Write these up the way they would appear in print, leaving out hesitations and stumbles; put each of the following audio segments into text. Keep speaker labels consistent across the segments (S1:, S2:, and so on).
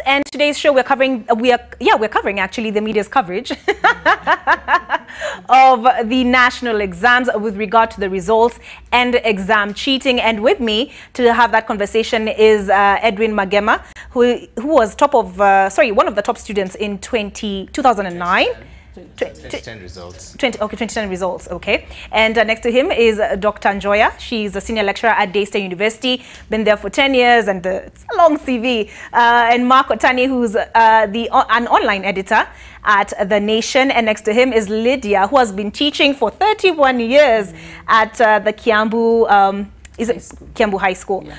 S1: and today's show we're covering actually the media's coverage of the national exams with regard to the results and exam cheating. And with me to have that conversation is Edwin Magema, who was one of the top students in 2009.
S2: 2010 results.
S1: 2010 results, okay. And next to him is Dr. Njoya. She's a senior lecturer at Daystar University, been there for 10 years, and it's a long CV. And Mark Otani, who's an online editor at The Nation. And next to him is Lydia, who has been teaching for 31 years at the Kiambu Kiambu High School. Yeah.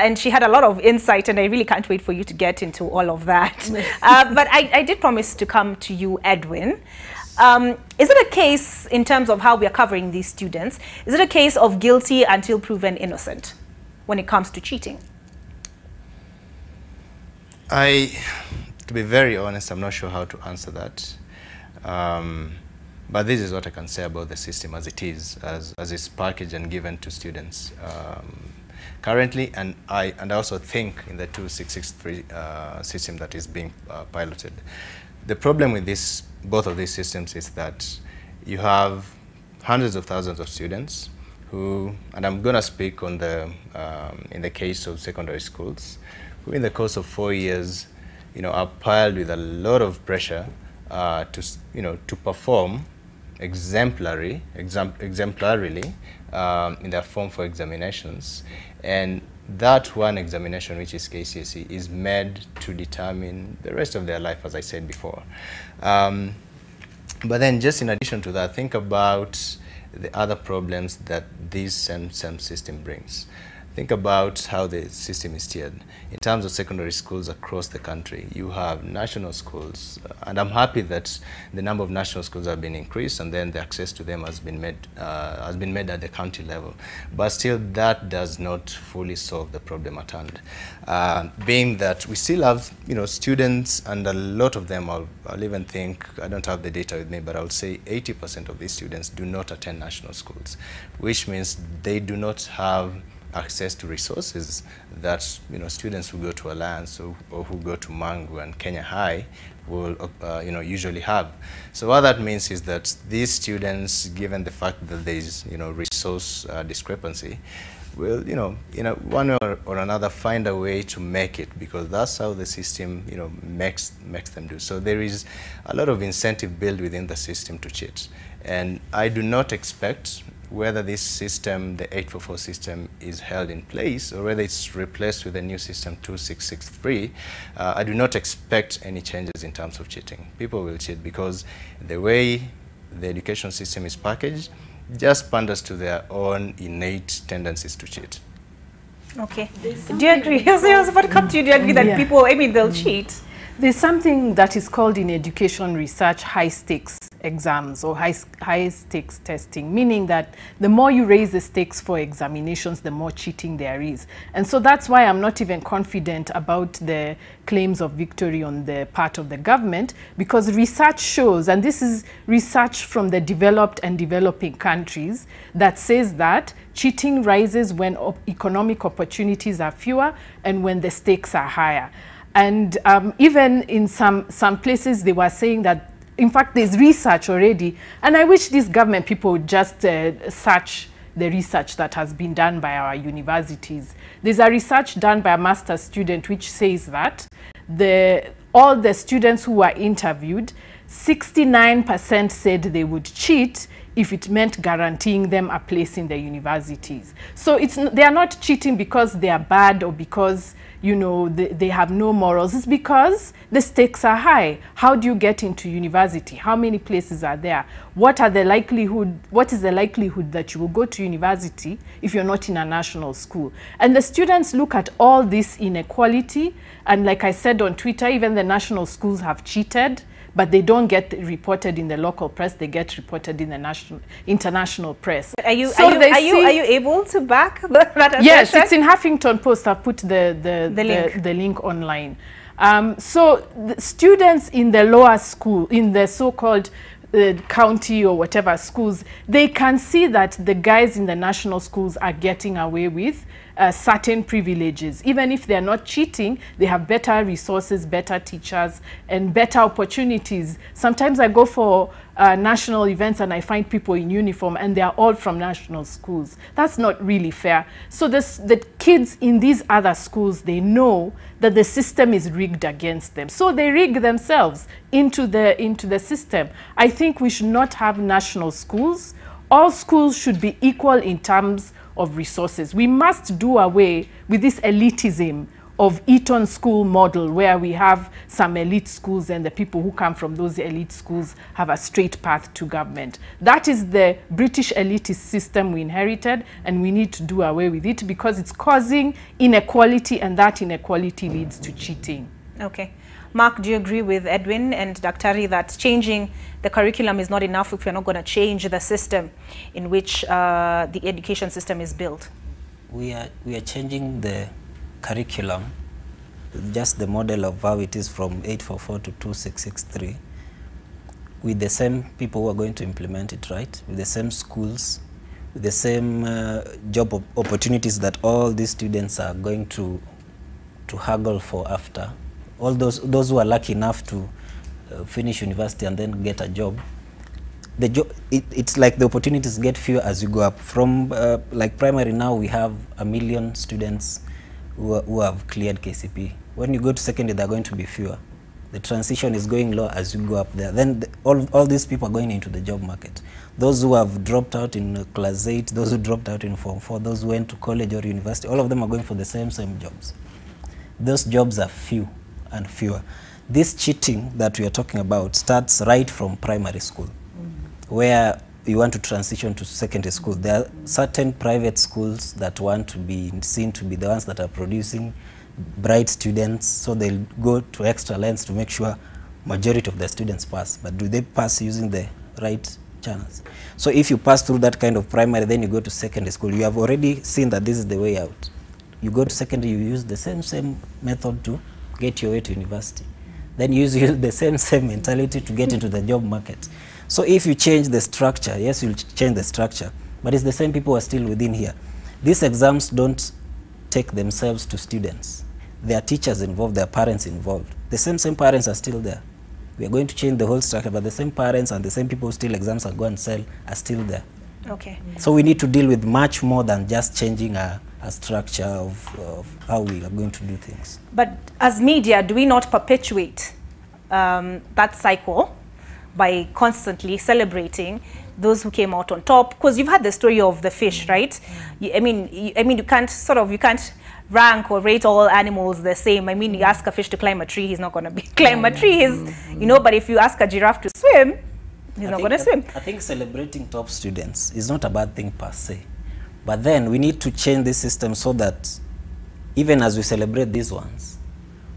S1: And she had a lot of insight, and I really can't wait for you to get into all of that. But I did promise to come to you, Edwin. Is it a case, in terms of how we are covering these students, is it a case of guilty until proven innocent when it comes to cheating?
S2: To be very honest, I'm not sure how to answer that. But this is what I can say about the system as it is, as it's packaged and given to students currently, and I also think in the 2663 system that is being piloted. The problem with both of these systems is that you have hundreds of thousands of students who, and I'm going to speak on in the case of secondary schools, who in the course of 4 years, are piled with a lot of pressure to perform exemplarily in their form for examinations, and that one examination, which is KCSE, is made to determine the rest of their life, as I said before. But then, just in addition to that, think about the other problems that this same system brings. Think about how the system is tiered. In terms of secondary schools across the country, you have national schools, and I'm happy that the number of national schools have been increased, and then the access to them has been made at the county level. But still, that does not fully solve the problem at hand. Being that we still have, students, and a lot of them, I'll even think, I don't have the data with me, but I would say 80% of these students do not attend national schools, which means they do not have access to resources that students who go to Alliance or who go to Mangu and Kenya High will usually have. So what that means is that these students, given the fact that there is resource discrepancy, will in one way or another find a way to make it, because that's how the system makes them do. So there is a lot of incentive built within the system to cheat, and I do not expect, whether this system, the 844 system, is held in place or whether it's replaced with a new system 2663, I do not expect any changes in terms of cheating. People will cheat because the way the education system is packaged just panders to their own innate tendencies to cheat. Okay.
S1: Do you agree? I was about to come to you. Do you agree that people, they'll cheat?
S3: There's something that is called in education research high-stakes exams or high-stakes testing, meaning that the more you raise the stakes for examinations, the more cheating there is. And so that's why I'm not even confident about the claims of victory on the part of the government, because research shows, and this is research from the developed and developing countries, that says that cheating rises when economic opportunities are fewer and when the stakes are higher. And even in some places, they were saying that, in fact, there's research already. And I wish these government people would just search the research that has been done by our universities. There's a research done by a master's student which says that all the students who were interviewed, 69% said they would cheat if it meant guaranteeing them a place in the universities. So they are not cheating because they are bad or because they have no morals. It's because the stakes are high. How do you get into university? How many places are there? What is the likelihood that you will go to university if you're not in a national school? And the students look at all this inequality, and like I said on Twitter, even the national schools have cheated, but they don't get reported in the local press. They get reported in the international press.
S1: Are you able to back that assertion?
S3: Yes, it's in Huffington Post. I've put the link online. So the students in the lower school, in the so-called county or whatever schools, they can see that the guys in the national schools are getting away with certain privileges. Even if they're not cheating, they have better resources, better teachers, and better opportunities. Sometimes I go for national events and I find people in uniform and they are all from national schools. That's not really fair. So the kids in these other schools, they know that the system is rigged against them. So they rig themselves into the system. I think we should not have national schools. All schools should be equal in terms of resources. We must do away with this elitism of Eton school model, where we have some elite schools and the people who come from those elite schools have a straight path to government. That is the British elitist system we inherited, and we need to do away with it because it's causing inequality, and that inequality leads to cheating.
S1: Okay. Mark, do you agree with Edwin and Daktari that changing the curriculum is not enough if you're not going to change the system in which the education system is built?
S4: We are changing the curriculum, just the model of how it is from 844 to 2663, with the same people who are going to implement it, right? With the same schools, with the same job opportunities that all these students are going to haggle for after. All those who are lucky enough to finish university and then get a job, it's like the opportunities get fewer as you go up. From like primary now, we have 1 million students who have cleared KCP. When you go to secondary, they're going to be fewer. The transition is going low as you go up there. Then all these people are going into the job market. Those who have dropped out in class 8, those who dropped out in Form 4, those who went to college or university, all of them are going for the same jobs. Those jobs are few and fewer. This cheating that we are talking about starts right from primary school, where you want to transition to secondary school. There are certain private schools that want to be seen to be the ones that are producing bright students, so they'll go to extra lengths to make sure majority of the students pass. But do they pass using the right channels? So if you pass through that kind of primary, then you go to secondary school, you have already seen that this is the way out. You go to secondary, you use the same method to get your way to university. Then you use the same mentality to get into the job market. So if you change the structure, yes, you'll change the structure, but it's the same people who are still within here. These exams don't take themselves to students. There are teachers involved, there are parents involved. The same parents are still there. We are going to change the whole structure, but the same parents and the same people who steal exams and go and sell are still there.
S1: Okay.
S4: So we need to deal with much more than just changing a structure of how we are going to do things.
S1: But as media, do we not perpetuate that cycle by constantly celebrating those who came out on top? Because you've had the story of the fish, right? I mean, you can't rank or rate all animals the same. I mean, you ask a fish to climb a tree, he's not going to climb a tree. You know, but if you ask a giraffe to swim, he's not going to swim.
S4: I think celebrating top students is not a bad thing per se. But then we need to change the system so that even as we celebrate these ones,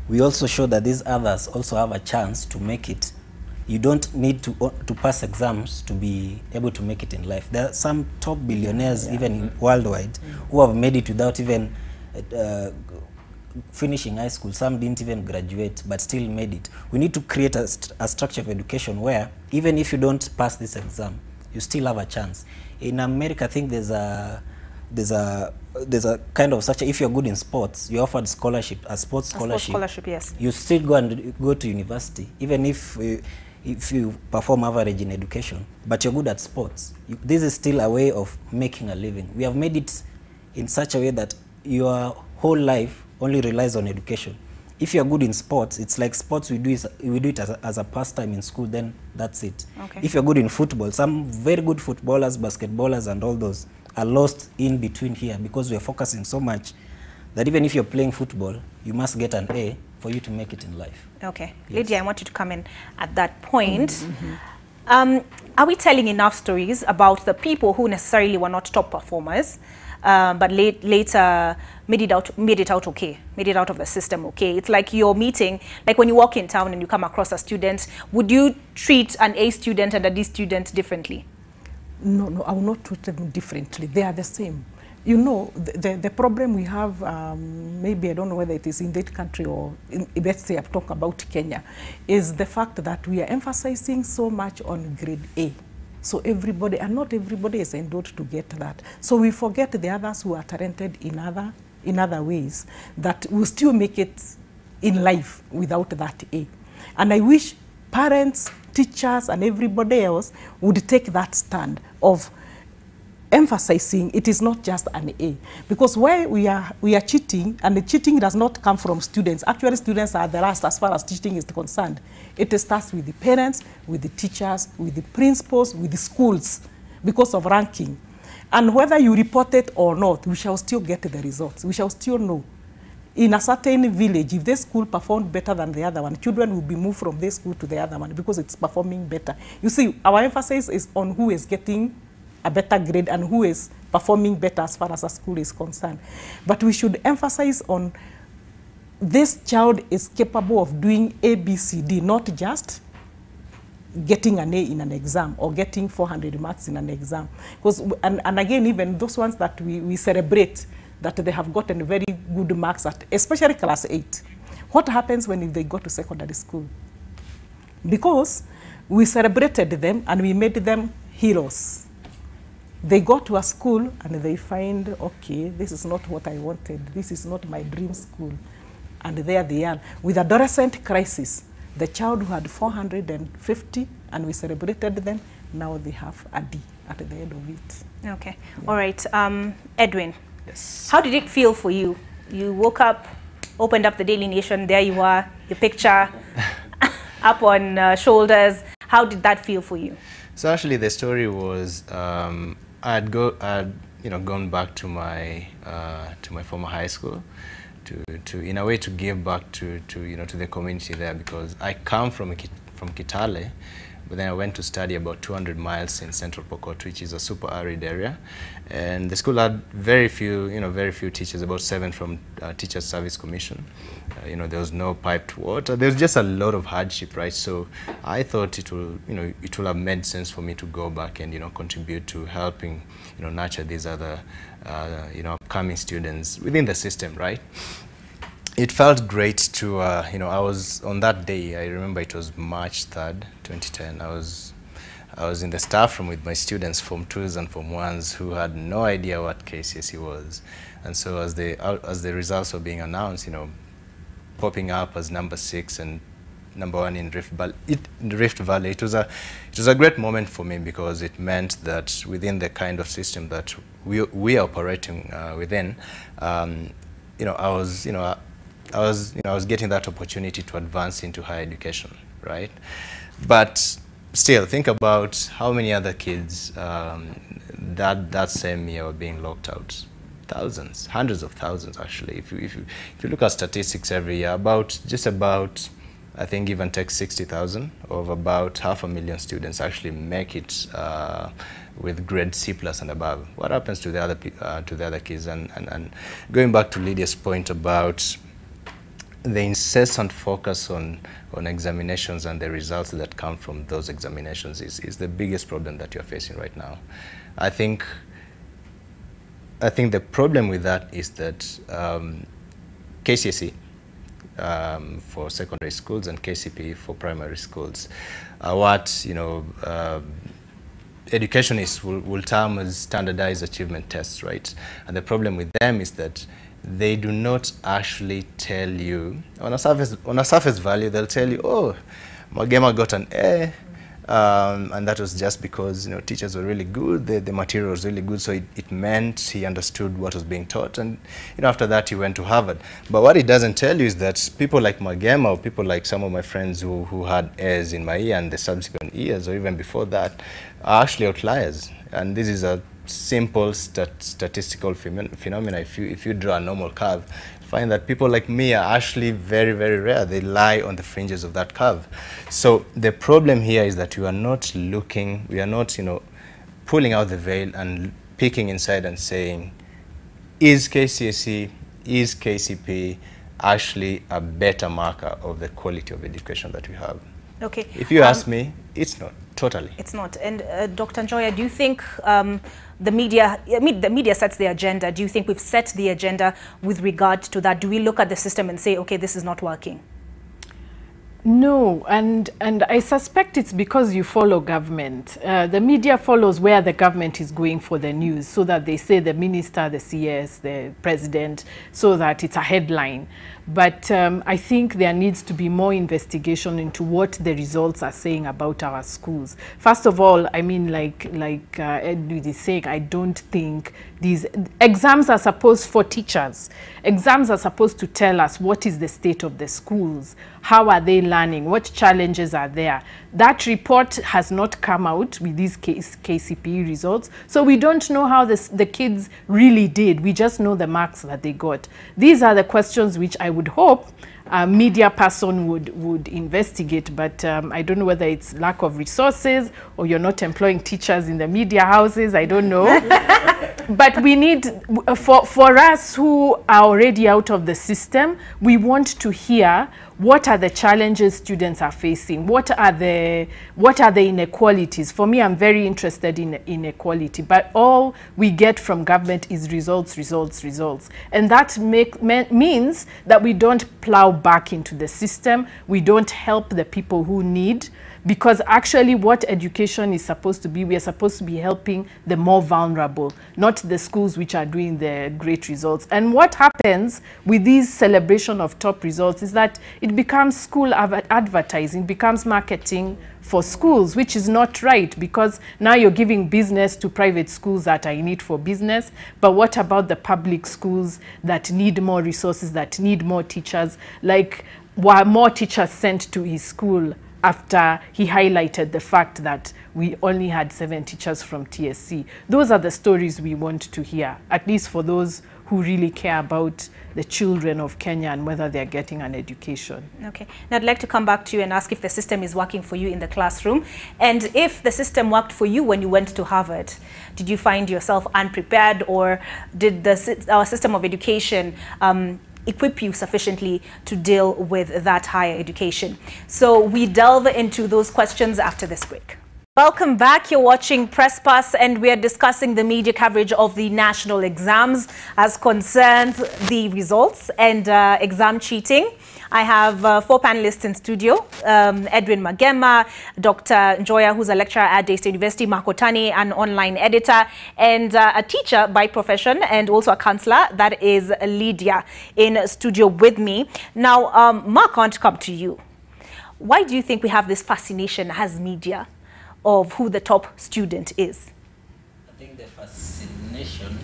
S4: we also show that these others also have a chance to make it. You don't need to pass exams to be able to make it in life. There are some top billionaires, even worldwide, who have made it without even finishing high school. Some didn't even graduate, but still made it. We need to create a structure of education where even if you don't pass this exam, you still have a chance. In America, I think there's a kind of such if you're good in sports, you're offered scholarship, a sports scholarship.
S1: Yes.
S4: You still go to university, even if you perform average in education, but you're good at sports. This is still a way of making a living. We have made it in such a way that your whole life only relies on education. If you're good in sports, it's like sports we do it as a pastime in school, then that's it.
S1: Okay.
S4: If you're good in football, some very good footballers, basketballers, and all those are lost in between here because we're focusing so much that even if you're playing football, you must get an A for you to make it in life.
S1: Okay.
S4: Yes.
S1: Lydia, I want you to come in at that point. Are we telling enough stories about the people who necessarily were not top performers, but later made it out okay, made it out of the system okay? It's like you're meeting, like when you walk in town and you come across a student, would you treat an A student and a D student differently?
S5: No, I will not treat them differently. They are the same. You know, the problem we have, maybe I don't know whether it is in that country or let's say I'm talking about Kenya, is the fact that we are emphasizing so much on grade A. So everybody, and not everybody is endowed to get that. So we forget the others who are talented in other in other ways that will still make it in life without that A. And I wish parents, teachers, and everybody else would take that stand of emphasizing it is not just an A, because where we are cheating, and the cheating does not come from students. Actually, students are the last as far as teaching is concerned. It starts with the parents, with the teachers, with the principals, with the schools, because of ranking. And whether you report it or not, we shall still get the results. We shall still know. In a certain village, if this school performed better than the other one, children will be moved from this school to the other one because it's performing better. You see, our emphasis is on who is getting a better grade and who is performing better as far as a school is concerned. But we should emphasize on this child is capable of doing A, B, C, D, not just getting an A in an exam or getting 400 marks in an exam. Because, and again, even those ones that we celebrate that they have gotten very good marks at, especially class 8. What happens when they go to secondary school? Because we celebrated them and we made them heroes. They go to a school and they find, okay, this is not what I wanted. This is not my dream school. And there they are. With adolescent crisis, the child who had 450 and we celebrated them, now they have a D at the end of it.
S1: Okay. Yeah. All right. Edwin.
S2: Yes.
S1: How did it feel for you? You woke up, opened up the Daily Nation, there you are, your picture up on shoulders. How did that feel for you?
S2: So actually the story was, I'd gone back to my former high school to in a way to give back to the community there, because I come from Kitale, but then I went to study about 200 miles in Central Pokot, which is a super arid area, and the school had very few teachers, about 7 from Teachers Service Commission. There was no piped water. There was just a lot of hardship, right? So I thought it will have made sense for me to go back and contribute to helping nurture these other upcoming students within the system, right? It felt great to, I was on that day, I remember it was March 3rd, 2010. I was in the staff room with my students, Form 2s and Form 1s, who had no idea what KCSE was. And so as the results were being announced, popping up as number 6 and number 1 in Rift Valley, it was a great moment for me, because it meant that within the kind of system that we are operating within, I was getting that opportunity to advance into higher education, right? But still, think about how many other kids that same year were being locked out. Thousands, hundreds of thousands, actually. If you look at statistics every year, just about I think give and take 60,000 of about 500,000 students actually make it with grade C+ and above. What happens to the other kids? And going back to Lydia's point about the incessant focus on examinations and the results that come from those examinations is the biggest problem that you're facing right now. I think the problem with that is that KCSE for secondary schools and KCPE for primary schools are what educationists will term as standardized achievement tests, right? And the problem with them is that they do not actually tell you on a surface value. They'll tell you, oh, Magema got an A, and that was just because teachers were really good, the material was really good, so it meant he understood what was being taught, and after that he went to Harvard. But what it doesn't tell you is that people like Magema, or people like some of my friends who had A's in my year and the subsequent years, or even before that, are actually outliers. And this is a simple statistical phenomena. If you draw a normal curve, find that people like me are actually very, very rare. They lie on the fringes of that curve. So the problem here is that we are not pulling out the veil and peeking inside and saying, is KCSE, is KCPE actually a better marker of the quality of education that we have?
S1: Okay.
S2: If you ask me, it's not. Totally. It's
S1: not. And Dr. Njoya, do you think the media sets the agenda? Do you think we've set the agenda with regard to that? Do we look at the system and say, okay, this is not working?
S3: No, and I suspect it's because you follow government. The media follows where the government is going for the news, so that they say the minister, the CS, the president, so that it's a headline. But I think there needs to be more investigation into what the results are saying about our schools. First of all, I mean, like Edwin is saying, I don't think these exams are supposed for teachers. Exams are supposed to tell us what is the state of the schools, how are they learning, what challenges are there. That report has not come out with these KCPE results, so we don't know how the kids really did. We just know the marks that they got. These are the questions which I would hope a media person would investigate, but I don't know whether it's lack of resources or you're not employing teachers in the media houses. I don't know. But we need, for us who are already out of the system, we want to hear what are the challenges students are facing, what are the inequalities. For me, I'm very interested in inequality, but all we get from government is results, results, results. And that means that we don't plow back into the system, we don't help the people who need, because actually what education is supposed to be, we are supposed to be helping the more vulnerable, not the schools which are doing the great results. And what happens with these celebration of top results is that it becomes school advertising, becomes marketing for schools, which is not right, because now you're giving business to private schools that are in it for business. But what about the public schools that need more resources, that need more teachers? Like, were more teachers sent to his school after he highlighted the fact that we only had 7 teachers from TSC? Those are the stories we want to hear, at least for those who really care about the children of Kenya and whether they're getting an education.
S1: Okay. Now I'd like to come back to you and ask if the system is working for you in the classroom. And if the system worked for you when you went to Harvard, did you find yourself unprepared, or did our system of education equip you sufficiently to deal with that higher education? So we delve into those questions after this break. Welcome back. You're watching Press Pass, and we are discussing the media coverage of the national exams as concerns the results and exam cheating. I have 4 panelists in studio: Edwin Magema, Dr. Njoya, who's a lecturer at Daystar University, Mark Otani, an online editor, and a teacher by profession, and also a counselor, that is Lydia, in studio with me. Now, Mark, I want to come to you. Why do you think we have this fascination as media of who the top student is?
S4: I think the fascination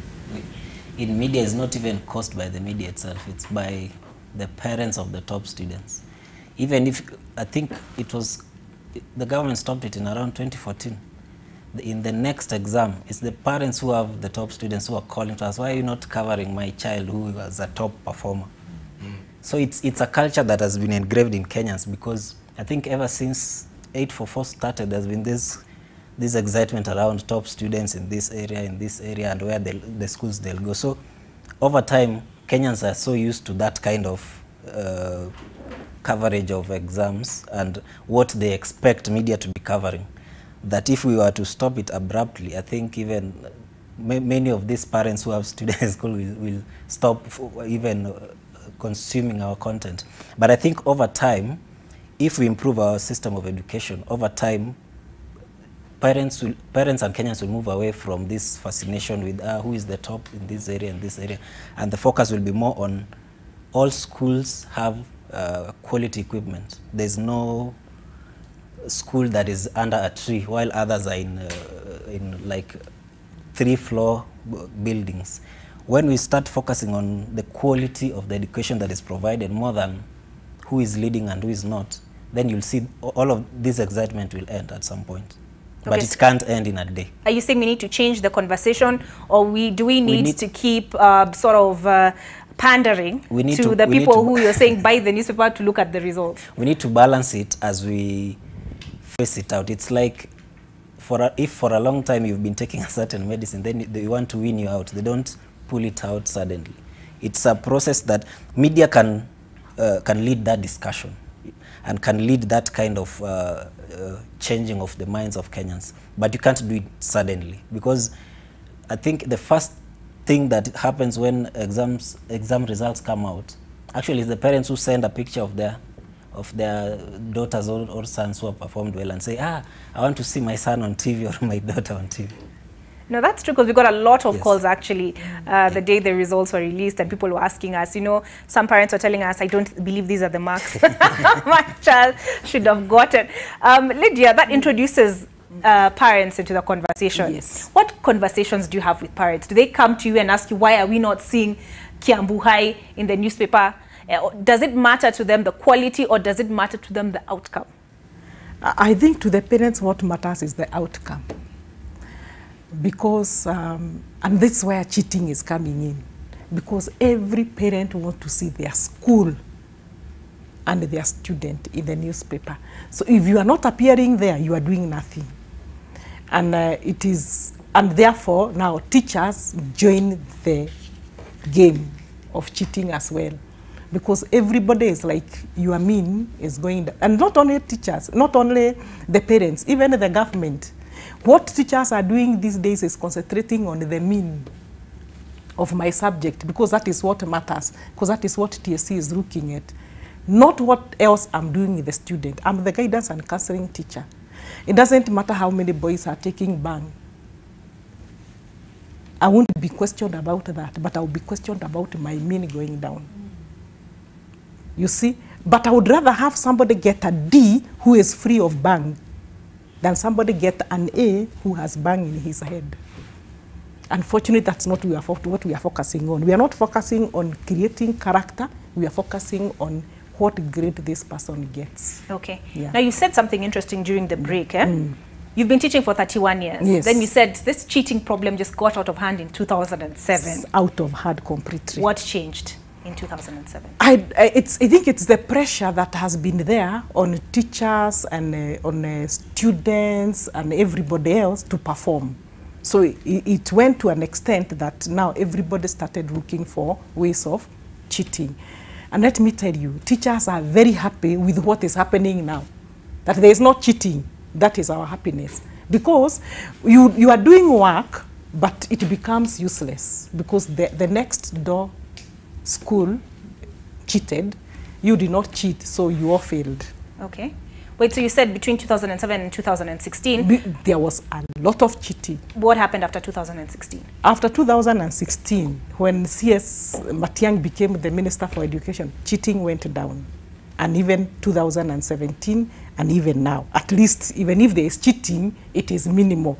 S4: in media is not even caused by the media itself. It's by the parents of the top students. Even if, I think it was, the government stopped it in around 2014. In the next exam, it's the parents who have the top students who are calling to us, why are you not covering my child who was a top performer? So it's a culture that has been engraved in Kenyans, because I think ever since 844 started, there's been this excitement around top students in this area, and where the schools they'll go. So over time, Kenyans are so used to that kind of coverage of exams and what they expect media to be covering, that if we were to stop it abruptly, I think even many of these parents who have students in school will stop even consuming our content. But I think over time, if we improve our system of education, over time, parents and Kenyans will move away from this fascination with who is the top in this area and the focus will be more on all schools have quality equipment. There's no school that is under a tree while others are in like 3-floor buildings. When we start focusing on the quality of the education that is provided more than who is leading and who is not, then you'll see all of this excitement will end at some point. Okay. But it can't end in a day. Are
S1: you saying we need to change the conversation, or do we need to keep sort of pandering to the people who you're saying buy the newspaper to look at the results?
S4: We need to balance it as we face it out. It's like if for a long time you've been taking a certain medicine, then they want to win you out. They don't pull it out suddenly. It's a process that media can lead that discussion and can lead that kind of changing of the minds of Kenyans. But you can't do it suddenly, because I think the first thing that happens when exam results come out actually is the parents who send a picture of their of their daughters or sons who have performed well and say, I want to see my son on TV or my daughter on TV.
S1: No, that's true, because we got a lot of
S4: Yes.
S1: calls actually the day the results were released, and people were asking us, you know, some parents were telling us, I don't believe these are the marks my child should have gotten. Lydia, that introduces parents into the conversation.
S5: Yes.
S1: What conversations do you have with parents? Do they come to you and ask you, why are we not seeing Kiambu High in the newspaper? Does it matter to them the quality, or does it matter to them the outcome?
S5: I think to the parents what matters is the outcome. Because, and that's where cheating is coming in. Because every parent wants to see their school and their student in the newspaper. So if you are not appearing there, you are doing nothing. And and therefore now teachers join the game of cheating as well. Because everybody is like, your mean is going down. And not only teachers, not only the parents, even the government. What teachers are doing these days is concentrating on the mean of my subject, because that is what matters, because that is what TSC is looking at. Not what else I'm doing with the student. I'm the guidance and counseling teacher. It doesn't matter how many boys are taking bang. I won't be questioned about that, but I'll be questioned about my mean going down. You see? But I would rather have somebody get a D who is free of bang than somebody get an A who has bang in his head. Unfortunately, that's not what we are focusing on. We are not focusing on creating character. We are focusing on what grade this person gets.
S1: Okay.
S5: Yeah.
S1: Now, you said something interesting during the break. You've been teaching for 31 years.
S5: Yes.
S1: Then you said this cheating problem just got out of hand in 2007.
S5: It's out of hand completely.
S1: What changed in 2007?
S5: I think it's the pressure that has been there on teachers and on students and everybody else to perform. So it went to an extent that now everybody started looking for ways of cheating. And let me tell you, teachers are very happy with what is happening now. That there is not cheating. That is our happiness. Because you are doing work, but it becomes useless. Because the next door school cheated, you did not cheat, so you all failed.
S1: Okay. Wait, so you said between 2007 and 2016.
S5: There was a lot of cheating.
S1: What happened after 2016?
S5: After 2016, when CS Matiang'i became the Minister for Education, cheating went down. And even 2017, and even now, at least even if there is cheating, it is minimal.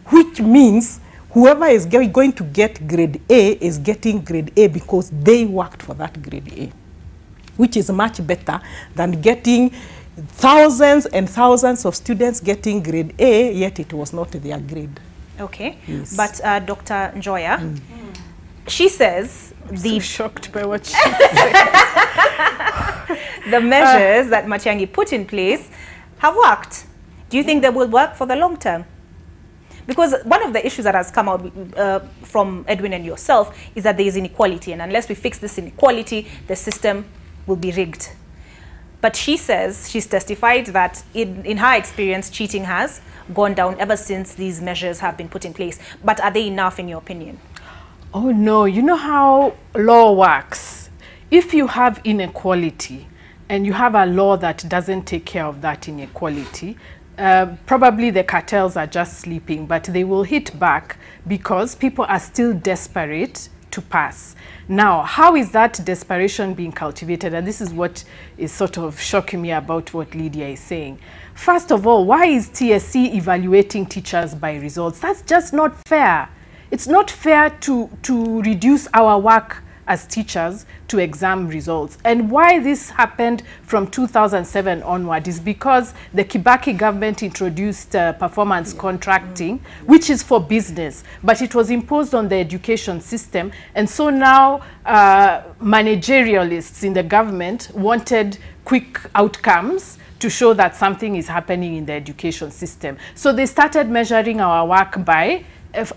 S5: Which means whoever is going to get grade A is getting grade A because they worked for that grade A, which is much better than getting thousands and thousands of students getting grade A, yet it was not their grade.
S1: Okay.
S5: Yes.
S1: But Dr. Njoya, she says
S3: So shocked by what she
S1: the measures that Matiang'i put in place have worked. Do you think they will work for the long term? Because one of the issues that has come out from Edwin and yourself is that there is inequality, and unless we fix this inequality, the system will be rigged. But she says, she's testified that in her experience, cheating has gone down ever since these measures have been put in place. But are they enough in your opinion?
S3: Oh no, you know how law works. If you have inequality and you have a law that doesn't take care of that inequality, probably the cartels are just sleeping, but they will hit back because people are still desperate to pass. Now, how is that desperation being cultivated? And this is what is sort of shocking me about what Lydia is saying. First of all, why is TSC evaluating teachers by results? That's just not fair. It's not fair to reduce our work as teachers to exam results. And why this happened from 2007 onward is because the Kibaki government introduced performance contracting, which is for business, but it was imposed on the education system. And so now managerialists in the government wanted quick outcomes to show that something is happening in the education system. So they started measuring our work by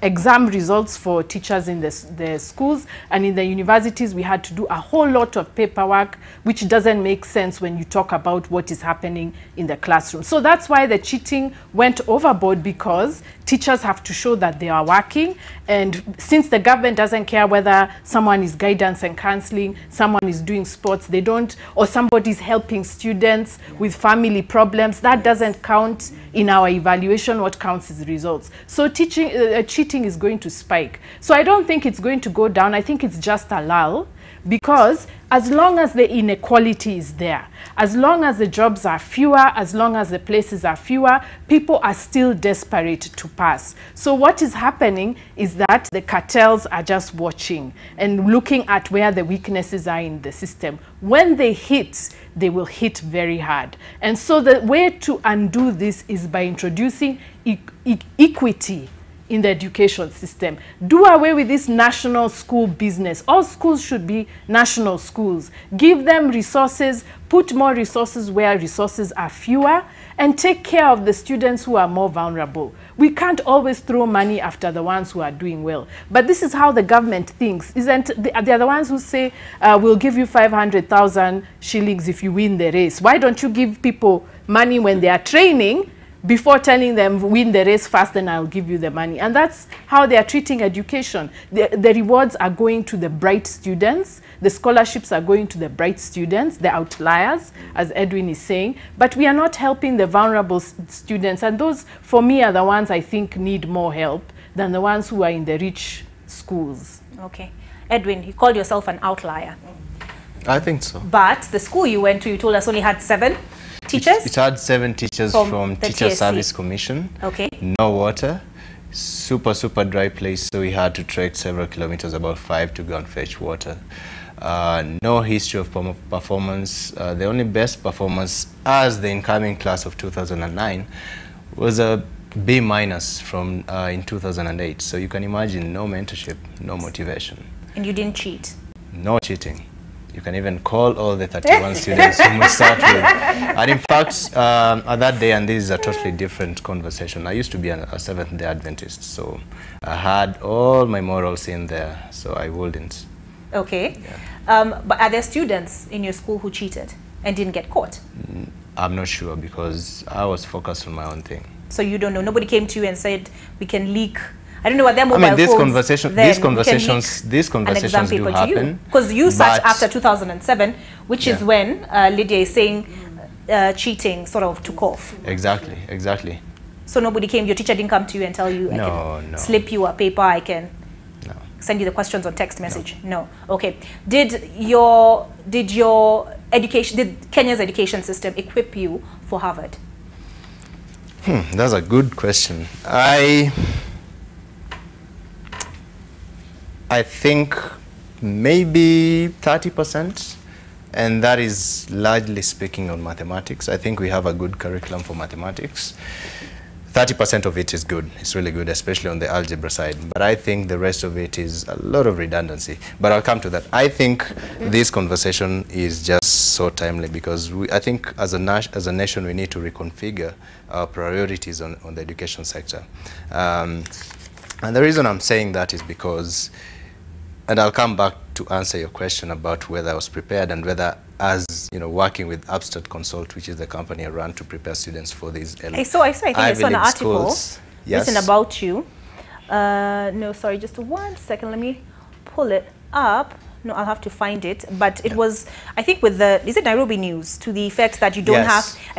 S3: exam results for teachers in the schools, and in the universities we had to do a whole lot of paperwork, which doesn't make sense when you talk about what is happening in the classroom. So that's why the cheating went overboard, because teachers have to show that they are working, and since the government doesn't care whether someone is guidance and counseling, someone is doing sports, they don't, or somebody's helping students with family problems, that doesn't count in our evaluation. What counts is results. So cheating is going to spike. So I don't think it's going to go down. I think it's just a lull, because as long as the inequality is there, as long as the jobs are fewer, as long as the places are fewer, people are still desperate to pass. So what is happening is that the cartels are just watching and looking at where the weaknesses are in the system. When they hit, they will hit very hard. And so the way to undo this is by introducing equity in the education system. Do away with this national school business. All schools should be national schools. Give them resources, put more resources where resources are fewer, and take care of the students who are more vulnerable. We can't always throw money after the ones who are doing well. But this is how the government thinks. They are the ones who say, we'll give you 500,000 shillings if you win the race. Why don't you give people money when they are training, before telling them win the race fast, then I'll give you the money? And that's how they are treating education. The rewards are going to the bright students. The scholarships are going to the bright students, the outliers, as Edwin is saying. But we are not helping the vulnerable students. And those, for me, are the ones I think need more help than the ones who are in the rich schools.
S1: Okay. Edwin, you called yourself an outlier.
S2: I think so.
S1: But the school you went to, you told us, only had 7 teachers?
S2: It had 7 teachers from Teacher
S1: TSC.
S2: Service Commission.
S1: Okay.
S2: No water. Super dry place, so we had to trek several kilometers, about 5, to go and fetch water. No history of performance. The only best performance as the incoming class of 2009 was a B- from in 2008. So you can imagine, no mentorship, no motivation.
S1: And you didn't cheat?
S2: No cheating. You can even call all the 31 students whom we start with. And in fact, at that day, and this is a totally different conversation, I used to be a Seventh-day Adventist, so I had all my morals in there, so I wouldn't.
S1: Okay.
S2: Yeah.
S1: But are there students in your school who cheated and didn't get caught?
S2: I'm not sure, because I was focused on my own thing.
S1: So you don't know? Nobody came to you and said, we can leak? I don't know what their mobile
S2: I mean,
S1: these
S2: conversations do happen.
S1: Because you searched after 2007, which is when Lydia is saying cheating sort of took off.
S2: Exactly.
S1: So nobody came, your teacher didn't come to you and tell you, I can slip you a paper, I can send you the questions on text message? No. Okay. Did Kenya's education system equip you for Harvard?
S2: That's a good question. I think maybe 30%, and that is largely speaking on mathematics. I think we have a good curriculum for mathematics. 30% of it is good. It's really good, especially on the algebra side. But I think the rest of it is a lot of redundancy. But I'll come to that. I think this conversation is just so timely, because I think as a nation we need to reconfigure our priorities on the education sector. And the reason I'm saying that is because, and I'll come back to answer your question about whether I was prepared and whether, as you know, working with Upstart Consult, which is the company I run to prepare students for these
S1: I saw an article written about you. No, sorry, just 1 second. Let me pull it up. No, I'll have to find it. But it was, I think, with the, is it Nairobi News, to the effect that you don't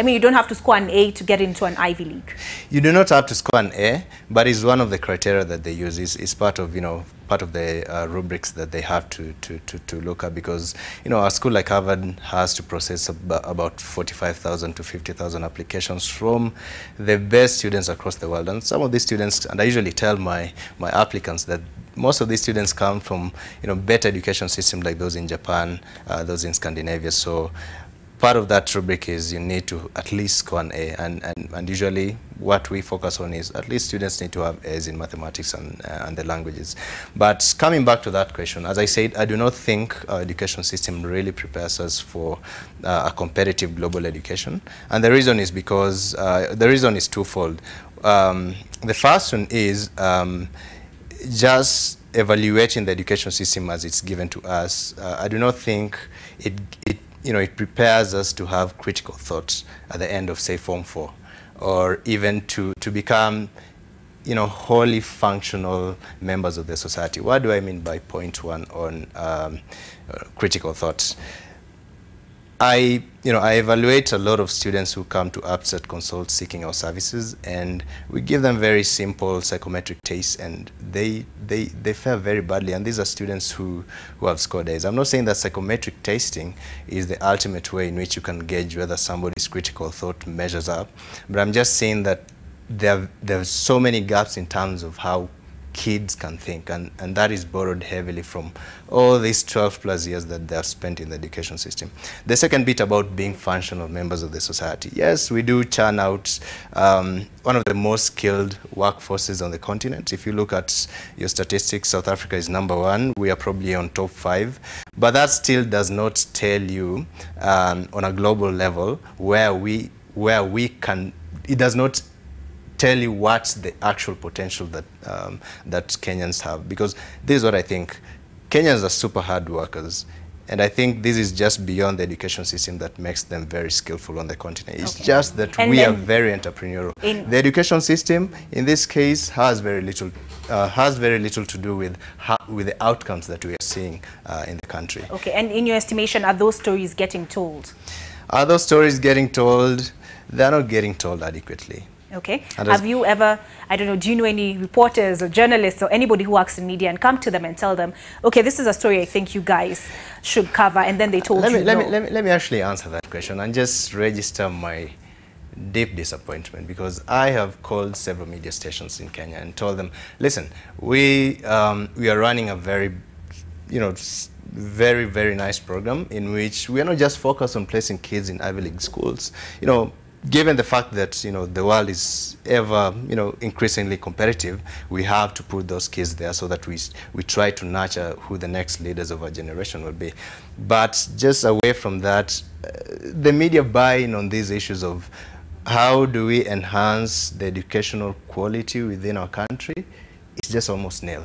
S1: you don't have to score an A to get into an Ivy League. You
S2: do not have to score an A, but it's one of the criteria that they use. It's part of, part of the rubrics that they have to look at, because, a school like Harvard has to process about 45,000 to 50,000 applications from the best students across the world. And some of these students, and I usually tell my applicants that most of these students come from, better education systems like those in Japan, those in Scandinavia. So part of that rubric is you need to at least score an A, and usually what we focus on is at least students need to have A's in mathematics and the languages. But coming back to that question, as I said, I do not think our education system really prepares us for a competitive global education, and the reason is because the reason is twofold. The first one is just evaluating the education system as it's given to us. I do not think it prepares us to have critical thoughts at the end of, say, Form 4, or even to become, wholly functional members of the society. What do I mean by point one on critical thoughts? I evaluate a lot of students who come to Upstart Consult seeking our services, and we give them very simple psychometric tests, and they fare very badly. And these are students who have scored A's. I'm not saying that psychometric testing is the ultimate way in which you can gauge whether somebody's critical thought measures up, but I'm just saying that there's so many gaps in terms of how kids can think, and that is borrowed heavily from all these 12 plus years that they have spent in the education system. The second bit about being functional members of the society. Yes, we do churn out one of the most skilled workforces on the continent. If you look at your statistics, South Africa is #1. We are probably on top 5. But that still does not tell you on a global level where we can, it does not tell you what's the actual potential that that Kenyans have, because this is what I think. Kenyans are super hard workers, and I think this is just beyond the education system that makes them very skillful on the continent. It's just that we are very entrepreneurial. The education system, in this case, has very little to do with the outcomes that we are seeing in the country. Okay,
S1: and in your estimation, are those stories getting told?
S2: Are those stories getting told? They're not getting told adequately.
S1: Okay. Have you ever, I don't know, do you know any reporters or journalists or anybody who works in media and come to them and tell them, okay, this is a story I think you guys should cover, and then they told you no?
S2: Let me actually answer that question and just register my deep disappointment, because I have called several media stations in Kenya and told them, listen, we are running a very, very, very nice program in which we are not just focused on placing kids in Ivy League schools. Given the fact that the world is ever increasingly competitive, we have to put those kids there so that we try to nurture who the next leaders of our generation will be. But just away from that, the media buy-in on these issues of how do we enhance the educational quality within our country, it's just almost nil.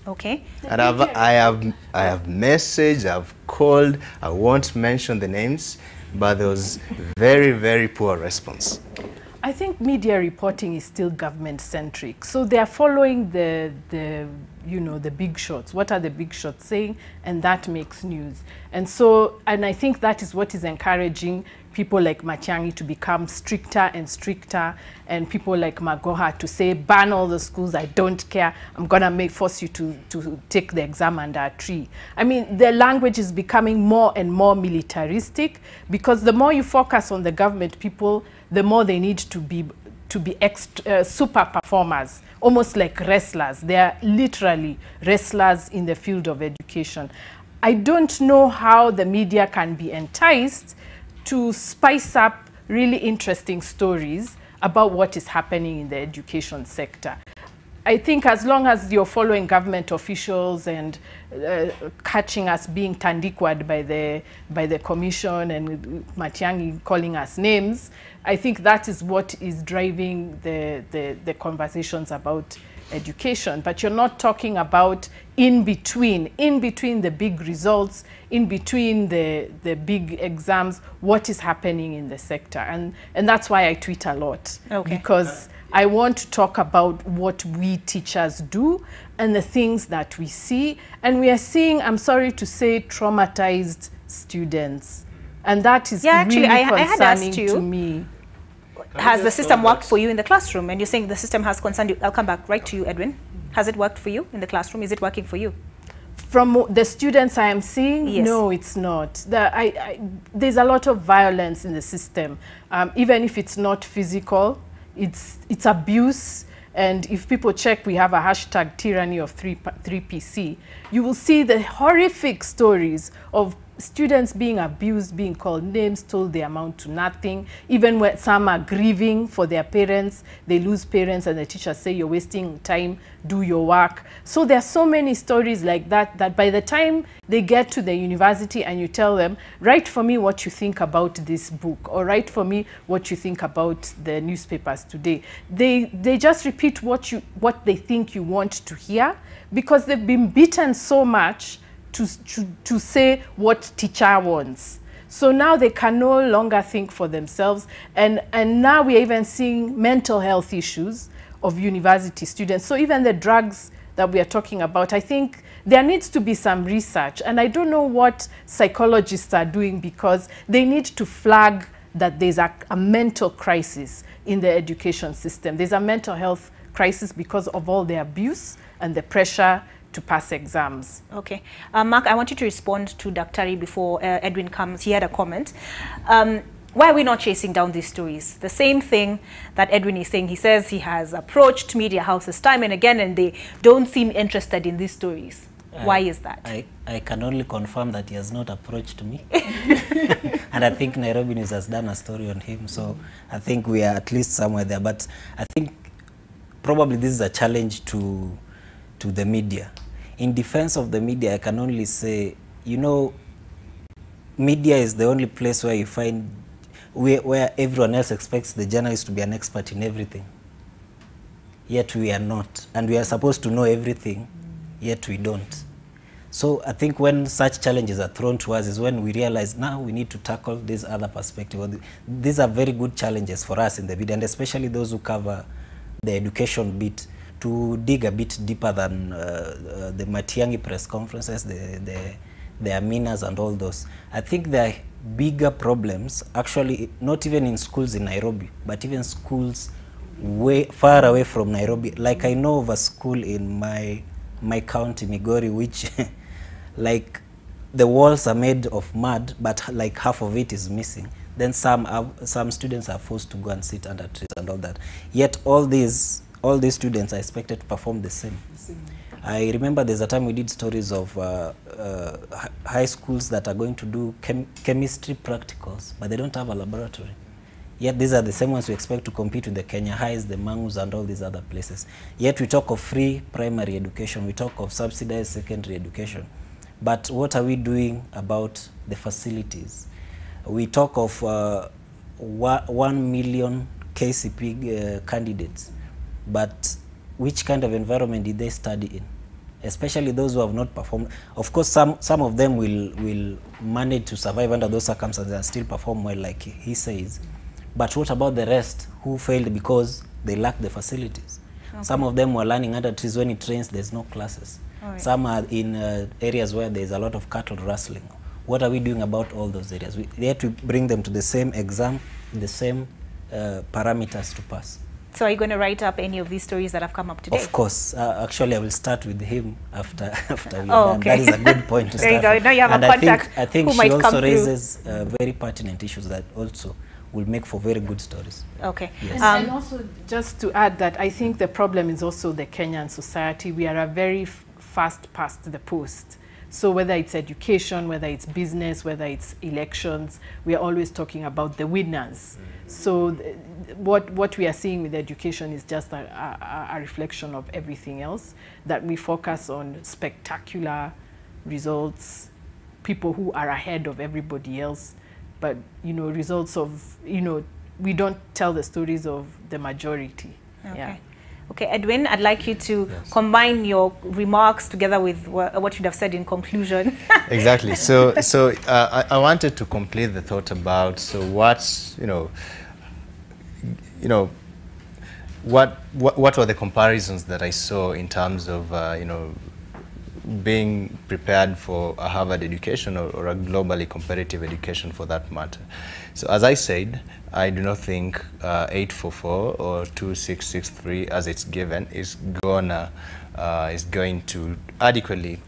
S1: Okay.
S2: And I have messaged, I've called, I won't mention the names, but there was very, very poor response.
S3: I think media reporting is still government-centric. So they are following the big shots. What are the big shots saying? And that makes news. And I think that is what is encouraging people like Matiang'i to become stricter and stricter, and people like Magoha to say, ban all the schools, I don't care, I'm gonna force you to take the exam under a tree. I mean, the language is becoming more and more militaristic, because the more you focus on the government people, the more they need to be super performers, almost like wrestlers. They are literally wrestlers in the field of education. I don't know how the media can be enticed to spice up really interesting stories about what is happening in the education sector. I think as long as you're following government officials and catching us being tandikwad by the commission and Matiang'i calling us names, I think that is what is driving the conversations about education. But you're not talking about in between the big results, in between the big exams, what is happening in the sector. And that's why I tweet a lot. Okay. Because I want to talk about what we teachers do and the things that we see. And we are seeing, I'm sorry to say, traumatized students. And that is really concerning to me.
S1: Has the system worked for you in the classroom? And you're saying the system has concerned you. I'll come back right to you, Edwin. Has it worked for you in the classroom? Is it working for you?
S3: From the students I am seeing, yes. No, it's not. There's a lot of violence in the system. Even if it's not physical, it's abuse. And if people check, we have a hashtag tyranny of 3PC. You will see the horrific stories of students being abused, being called names, told they amount to nothing. Even when some are grieving for their parents, they lose parents and the teachers say, you're wasting time, do your work. So there are so many stories like that, that by the time they get to the university and you tell them, write for me what you think about this book, or write for me what you think about the newspapers today, they just repeat what they think you want to hear, because they've been beaten so much to say what teacher wants. So now they can no longer think for themselves. And now we're even seeing mental health issues of university students. So even the drugs that we are talking about, I think there needs to be some research. And I don't know what psychologists are doing, because they need to flag that there's a mental crisis in the education system. There's a mental health crisis because of all the abuse and the pressure to pass exams.
S1: Okay. Mark, I want you to respond to Daktari before Edwin comes. He had a comment. Why are we not chasing down these stories? The same thing that Edwin is saying. He says he has approached media houses time and again, and they don't seem interested in these stories. Why is that?
S4: I can only confirm that he has not approached me. And I think Nairobi News has done a story on him. So I think we are at least somewhere there. But I think probably this is a challenge to the media. In defense of the media, I can only say, you know, media is the only place where you find, where everyone else expects the journalist to be an expert in everything. Yet we are not. And we are supposed to know everything, yet we don't. So I think when such challenges are thrown to us is when we realize now we need to tackle this other perspective. These are very good challenges for us in the media, and especially those who cover the education bit, to dig a bit deeper than the Matiang'i press conferences, the Aminas and all those. I think there are bigger problems, actually, not even in schools in Nairobi, but even schools way far away from Nairobi. Like I know of a school in my county, Migori, which like the walls are made of mud, but like half of it is missing. Then some students are forced to go and sit under trees and all that. Yet all these students are expected to perform the same. I remember there's a time we did stories of high schools that are going to do chemistry practicals, but they don't have a laboratory. Yet these are the same ones we expect to compete with the Kenya Highs, the Mangus, and all these other places. Yet we talk of free primary education, we talk of subsidized secondary education. But what are we doing about the facilities? We talk of 1 million KCP candidates, but which kind of environment did they study in? Especially those who have not performed. Of course, some of them will manage to survive under those circumstances and still perform well, like he says. But what about the rest who failed because they lack the facilities? Okay. Some of them were learning under trees. When it rains, there's no classes. Right. Some are in areas where there's a lot of cattle rustling. What are we doing about all those areas? We have to bring them to the same exam, the same parameters to pass.
S1: So are you going to write up any of these stories that have come up today?
S4: Of course. Actually, I will start with him after we're done. Okay. That is a good point to start with.
S1: Now you have
S4: and
S1: a contact
S4: I think
S1: who
S4: she
S1: might
S4: also
S1: come
S4: raises very pertinent issues that also will make for very good stories.
S1: Okay.
S3: Yes. And also, just to add that, I think the problem is also the Kenyan society. We are a very fast past the post. So whether it's education, whether it's business, whether it's elections, we are always talking about the winners. So what we are seeing with education is just a reflection of everything else, that we focus on spectacular results, people who are ahead of everybody else, but, you know, results of, you know, we don't tell the stories of the majority.
S1: Okay.
S3: Yeah.
S1: Okay, Edwin, I'd like you to combine your remarks together with what you'd have said in conclusion.
S2: Exactly. So I wanted to complete the thought about, so what's, what were the comparisons that I saw in terms of, being prepared for a Harvard education or a globally competitive education for that matter. So as I said, I do not think 844 or 2663 as it's given is going to adequately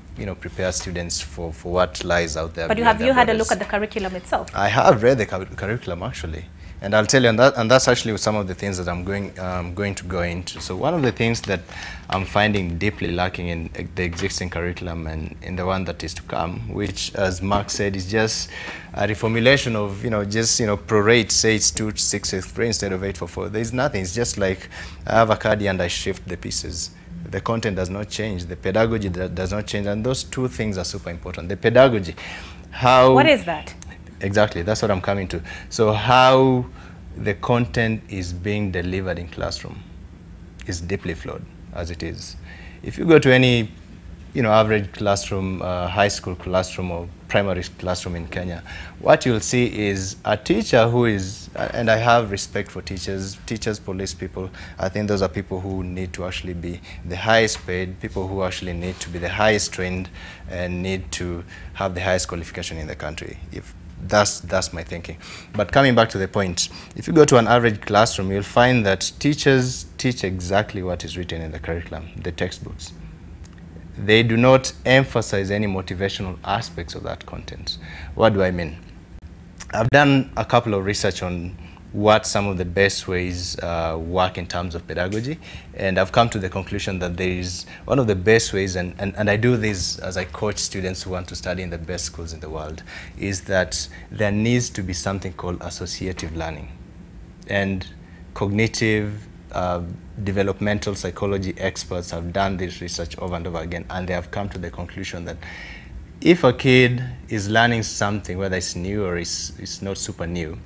S2: prepare students for what lies out there.
S1: But have you had a look at the curriculum itself?
S2: I have read the curriculum actually. And I'll tell you, and that's actually some of the things that I'm going to go into. So one of the things that I'm finding deeply lacking in the existing curriculum and in the one that is to come, which, as Mark said, is just a reformulation of, just, prorate, say it's 2 6 3 instead of 8 4 4. There's nothing. It's just like I have a card and I shift the pieces. The content does not change. The pedagogy does not change. And those two things are super important. The pedagogy, how...
S1: What is that?
S2: Exactly, that's what I'm coming to. So how the content is being delivered in classroom is deeply flawed, as it is. If you go to any, average classroom, high school classroom or primary classroom in Kenya, what you'll see is a teacher who is, and I have respect for teachers, police people. I think those are people who need to actually be the highest paid, people who actually need to be the highest trained and need to have the highest qualification in the country. That's my thinking. But coming back to the point, if you go to an average classroom, you'll find that teachers teach exactly what is written in the curriculum, the textbooks. They do not emphasize any motivational aspects of that content. What do I mean? I've done a couple of research on what some of the best ways work in terms of pedagogy, and I've come to the conclusion that there is one of the best ways, and I do this as I coach students who want to study in the best schools in the world, is that there needs to be something called associative learning. And cognitive developmental psychology experts have done this research over and over again, and they have come to the conclusion that if a kid is learning something, whether it's new or it's not super new,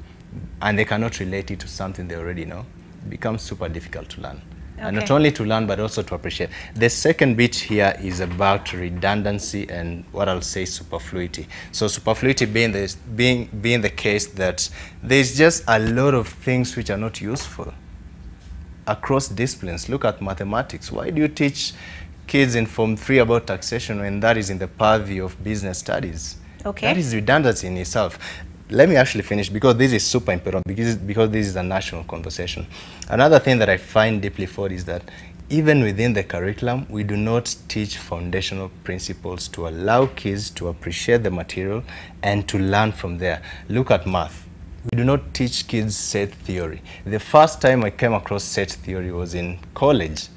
S2: and they cannot relate it to something they already know, it becomes super difficult to learn. Okay. And not only to learn, but also to appreciate. The second bit here is about redundancy and what I'll say superfluity. So superfluity being the case that there's just a lot of things which are not useful across disciplines. Look at mathematics. Why do you teach kids in Form 3 about taxation when that is in the purview of business studies? Okay. That is redundancy in itself. Let me actually finish, because this is super important, because this is a national conversation. Another thing that I find deeply flawed is that even within the curriculum, we do not teach foundational principles to allow kids to appreciate the material and to learn from there. Look at math. We do not teach kids set theory. The first time I came across set theory was in college.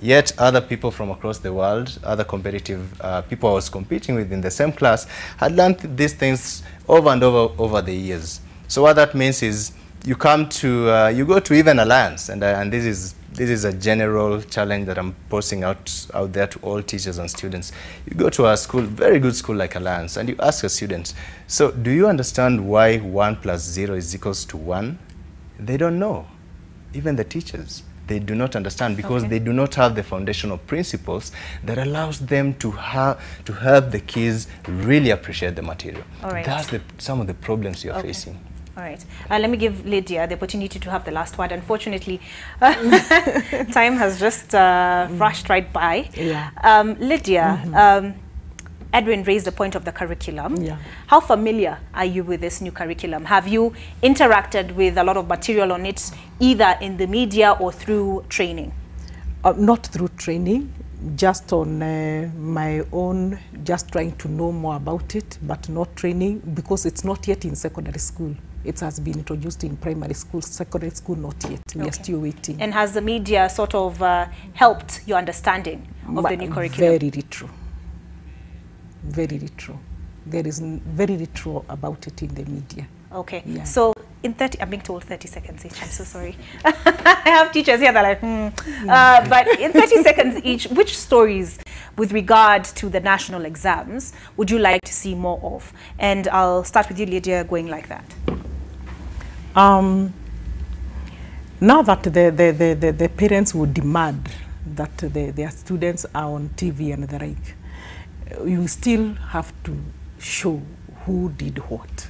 S2: Yet other people from across the world, other competitive people I was competing with in the same class, had learned these things over and over the years. So what that means is you come to, you go to even Alliance, and this is a general challenge that I'm posing out there to all teachers and students. You go to a school, very good school like Alliance, and you ask a student, so do you understand why 1 plus 0 is equals to 1? They don't know, even the teachers. They do not understand, because they do not have the foundational principles that allows them to help the kids really appreciate the material. All right. That's some of the problems you're facing.
S1: All right. Let me give Lydia the opportunity to have the last word. Unfortunately, time has just rushed right by. Yeah. Lydia, Edwin raised the point of the curriculum. Yeah. How familiar are you with this new curriculum? Have you interacted with a lot of material on it, either in the media or through training?
S5: Not through training, just on my own, just trying to know more about it, but not training, because it's not yet in secondary school. It has been introduced in primary school, secondary school not yet. We are still waiting. And
S1: has the media sort of helped your understanding of the new curriculum?
S5: Very little. Very little. There is very little about it in the media.
S1: Okay. Yeah. So in 30, I'm being told 30 seconds each. I'm so sorry. I have teachers here that are like, but in 30 seconds each, which stories with regard to the national exams would you like to see more of? And I'll start with you, Lydia, going like that.
S5: Now that the parents would demand that their students are on TV and the like, you still have to show who did what.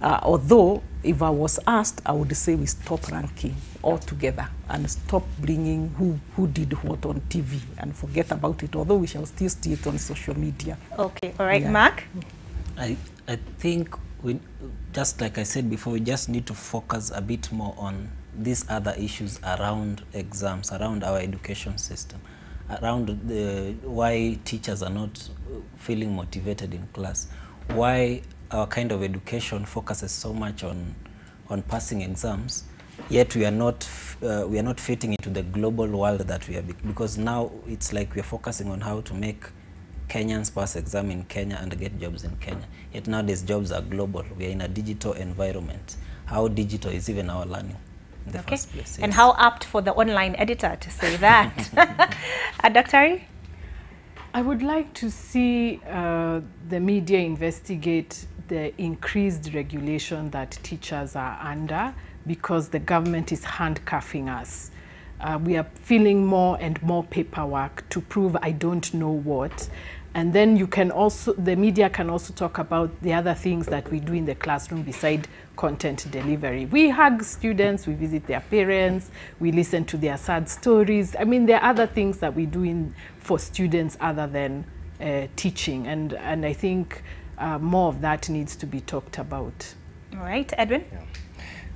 S5: Although, if I was asked, I would say we stop ranking altogether and stop bringing who did what on TV and forget about it, although we shall still see it on social media.
S1: Okay, all right, yeah. Mark?
S4: I think, we, just like I said before, we just need to focus a bit more on these other issues around exams, around our education system, around why teachers are not feeling motivated in class, why our kind of education focuses so much on on passing exams, yet we are not fitting into the global world that we are, because now it's like we are focusing on how to make Kenyans pass exam in Kenya and get jobs in Kenya. Yet nowadays jobs are global. We are in a digital environment. How digital is even our learning in the first place? Yes.
S1: And how apt for the online editor to say that. Dr.
S3: I would like to see the media investigate the increased regulation that teachers are under, because the government is handcuffing us. We are feeling more and more paperwork to prove I don't know what. And then you can also, the media can also talk about the other things that we do in the classroom beside content delivery. We hug students, we visit their parents, we listen to their sad stories. I mean, there are other things that we do for students other than teaching. And I think more of that needs to be talked about.
S1: All right, Edwin?
S2: Yeah.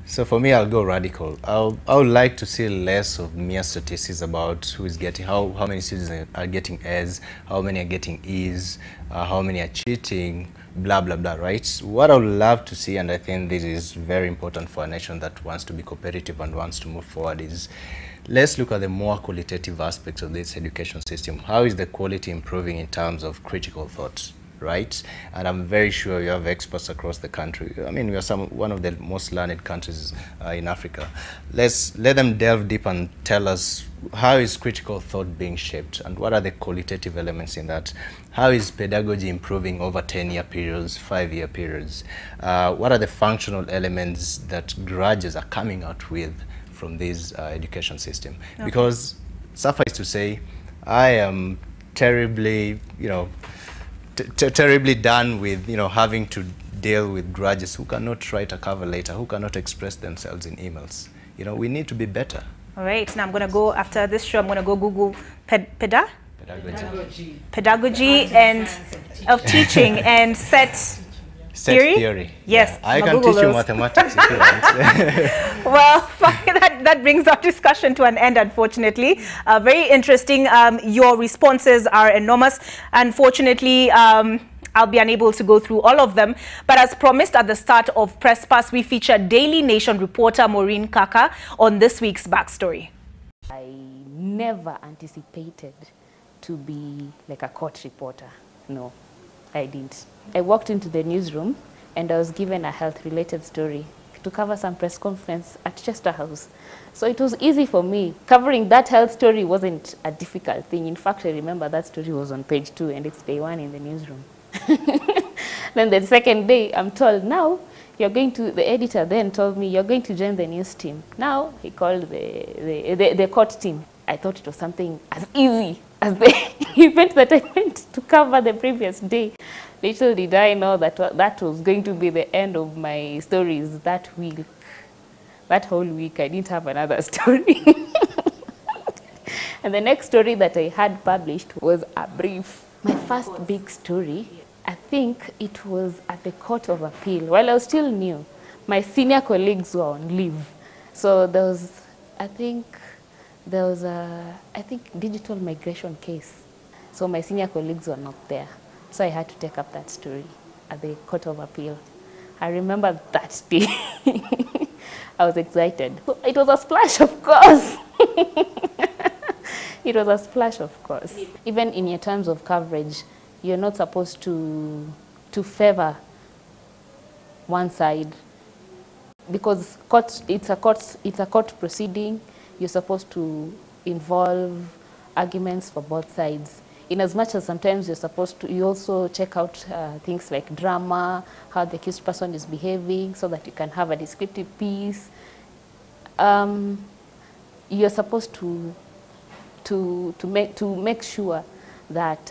S2: So for me, I'll go radical. I would like to see less of mere statistics about who is getting, how many students are getting A's, how many are getting E's, how many are cheating, blah, blah, blah, right? What I would love to see, and I think this is very important for a nation that wants to be competitive and wants to move forward, is let's look at the more qualitative aspects of this education system. How is the quality improving in terms of critical thought? Right, and I'm very sure you have experts across the country. I mean, we are one of the most learned countries in Africa. Let them delve deep and tell us how is critical thought being shaped, and what are the qualitative elements in that? How is pedagogy improving over 10-year periods, 5-year periods? What are the functional elements that graduates are coming out with from this education system? Okay. Because suffice to say, I am terribly, terribly done with having to deal with graduates who cannot write a cover letter, who cannot express themselves in emails. We need to be better.
S1: All right, now I'm going to go, after this show, I'm going to go Google pedagogy and of teaching and set theory. Yes,
S2: yeah. I can teach you mathematics if you want.
S1: Well, that brings our discussion to an end, unfortunately. Very interesting. Your responses are enormous. Unfortunately, I'll be unable to go through all of them. But as promised at the start of Press Pass, we feature Daily Nation reporter Maureen Kaka on this week's backstory.
S6: I never anticipated to be like a court reporter. No, I didn't. I walked into the newsroom and I was given a health-related story to cover some press conference at Chester House. So it was easy for me. Covering that health story wasn't a difficult thing. In fact, I remember that story was on page 2 and it's day 1 in the newsroom. Then the second day, I'm told, now you're going to, the editor then told me, you're going to join the news team. Now he called the court team. I thought it was something as easy as the event that I went to cover the previous day. Little did I know that that was going to be the end of my stories that week. That whole week, I didn't have another story. And the next story that I had published was a brief. My first big story, I think it was at the Court of Appeal. While I was still new, my senior colleagues were on leave. So there was, I think digital migration case. So my senior colleagues were not there. So I had to take up that story at the Court of Appeal. I remember that day. I was excited. It was a splash, of course. It was a splash, of course. Even in your terms of coverage, you're not supposed to favor one side, because it's a court proceeding. You're supposed to involve arguments for both sides. In as much as sometimes you also check out things like drama, how the accused person is behaving, so that you can have a descriptive piece. You're supposed to make sure that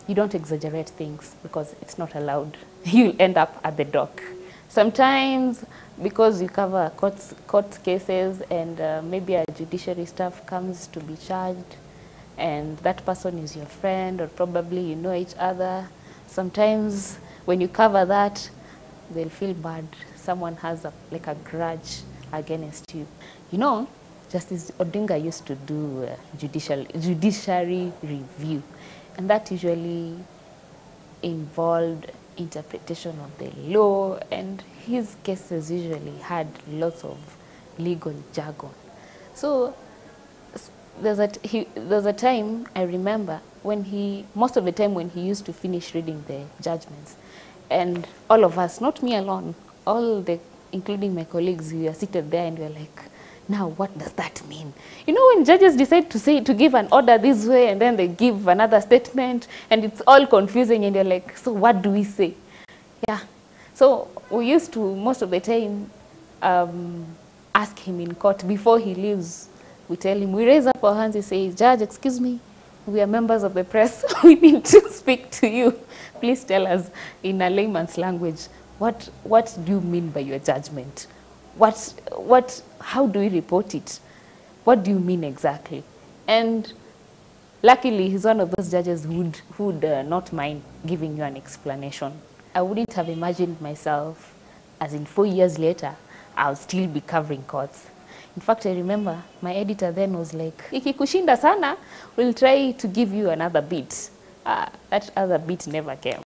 S6: you don't exaggerate things, because it's not allowed. You'll end up at the dock. Sometimes, because you cover court cases and maybe a judiciary staff comes to be charged, and that person is your friend, or probably you know each other. Sometimes when you cover that, they'll feel bad. Someone has like a grudge against you. Justice Odinga used to do judiciary review, and that usually involved interpretation of the law, and his cases usually had lots of legal jargon. So there's a time I remember when most of the time when he used to finish reading the judgments, and all of us, not me alone, including my colleagues, we were seated there and we were like, now what does that mean? You know, when judges decide to give an order this way and then they give another statement and it's all confusing and you're like, so what do we say? Yeah. So we used to, most of the time, ask him in court before he leaves. We tell him, we raise up our hands, we say, Judge, excuse me, we are members of the press. We need to speak to you. Please tell us in a layman's language, what do you mean by your judgment? How do we report it? What do you mean exactly? And luckily, he's one of those judges who would not mind giving you an explanation. I wouldn't have imagined myself, as in 4 years later, I'll still be covering courts. In fact, I remember my editor then was like, ikikushinda sana, we'll try to give you another bit. That other bit never came.